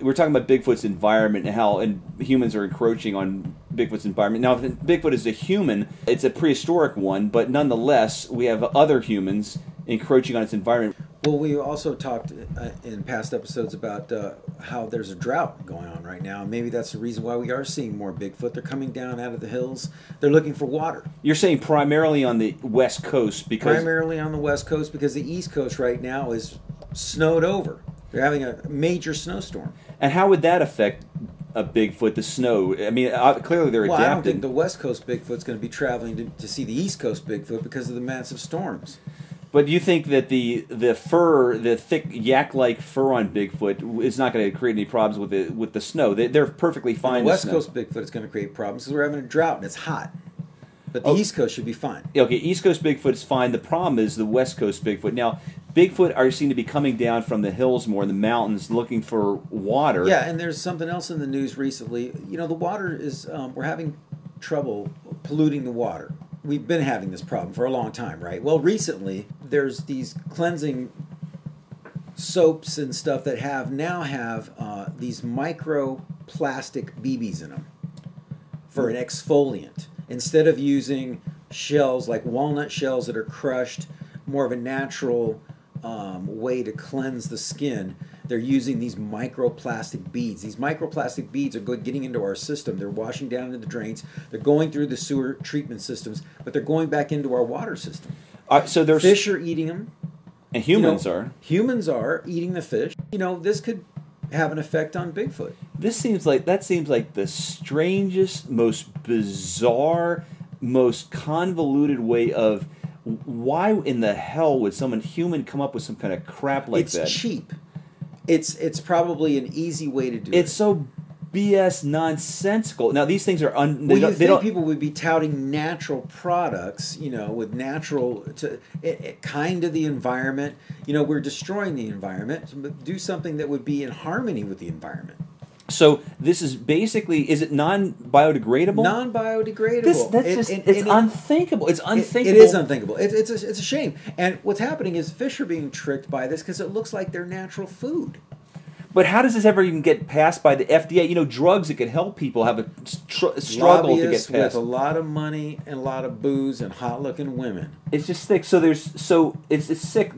we're talking about Bigfoot's environment and how humans are encroaching on Bigfoot's environment. Now, if Bigfoot is a human, it's a prehistoric one, but nonetheless, we have other humans encroaching on its environment. Well, we also talked in past episodes about how there's a drought going on right now. Maybe that's the reason why we are seeing more Bigfoot. They're coming down out of the hills. They're looking for water. You're saying primarily on the West Coast because... Primarily on the West Coast because the East Coast right now is snowed over. They're having a major snowstorm. And how would that affect a Bigfoot, the snow? I mean, clearly they're adapting. I don't think the West Coast Bigfoot's going to be traveling to see the East Coast Bigfoot because of the massive storms. But you think that the fur, the thick yak-like fur on Bigfoot, is not going to create any problems with the snow? They're perfectly fine. And the West Coast Bigfoot is going to create problems because we're having a drought and it's hot. But the East Coast should be fine. Okay, East Coast Bigfoot is fine. The problem is the West Coast Bigfoot. Now, Bigfoot are seen to be coming down from the hills more, the mountains, looking for water. Yeah, and there's something else in the news recently. You know, the water is, we're having trouble polluting the water. We've been having this problem for a long time, right? Well, recently, there's these cleansing soaps and stuff that now have these microplastic BBs in them for an exfoliant. Instead of using shells like walnut shells that are crushed, more of a natural way to cleanse the skin, they're using these microplastic beads. These microplastic beads are getting into our system. They're washing down into the drains. They're going through the sewer treatment systems, but they're going back into our water system. So there's fish are eating them. And humans are. Humans are eating the fish. You know, this could have an effect on Bigfoot. That seems like the strangest, most bizarre, most convoluted way of why in the hell would someone human come up with some kind of crap like that? It's cheap. It's probably an easy way to do it. It's so BS nonsensical. Now these things are people would be touting natural products, you know, with natural kind of the environment. You know, we're destroying the environment. But do something that would be in harmony with the environment. So this is basically, is it non-biodegradable? Non-biodegradable. It's unthinkable. It's unthinkable. It is unthinkable. It's a shame. And what's happening is fish are being tricked by this because it looks like they're natural food. But how does this ever even get passed by the FDA? You know, drugs that could help people have a struggle to get passed. With a lot of money and a lot of booze and hot-looking women. It's just thick. It's sick.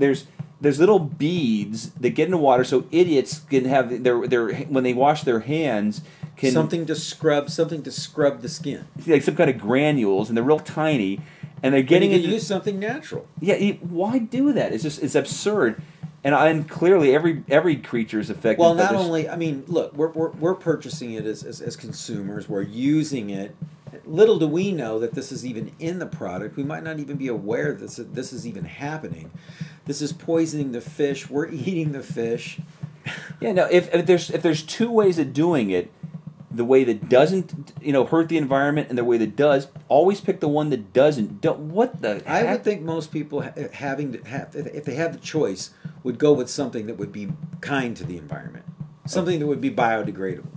There's little beads that get in the water, so idiots can have their when they wash their hands something to scrub the skin, like some kind of granules, and they're real tiny, and they're getting into use something natural. Yeah, why do that? It's absurd, and clearly every creature is affected. Well, not only look, we're purchasing it as consumers. We're using it. Little do we know that this is even in the product. We might not even be aware that this is even happening. This is poisoning the fish. We're eating the fish. Yeah, no. If there's two ways of doing it, the way that doesn't hurt the environment and the way that does, always pick the one that doesn't. What the heck? I would think most people if they had the choice would go with something that would be kind to the environment, something that would be biodegradable.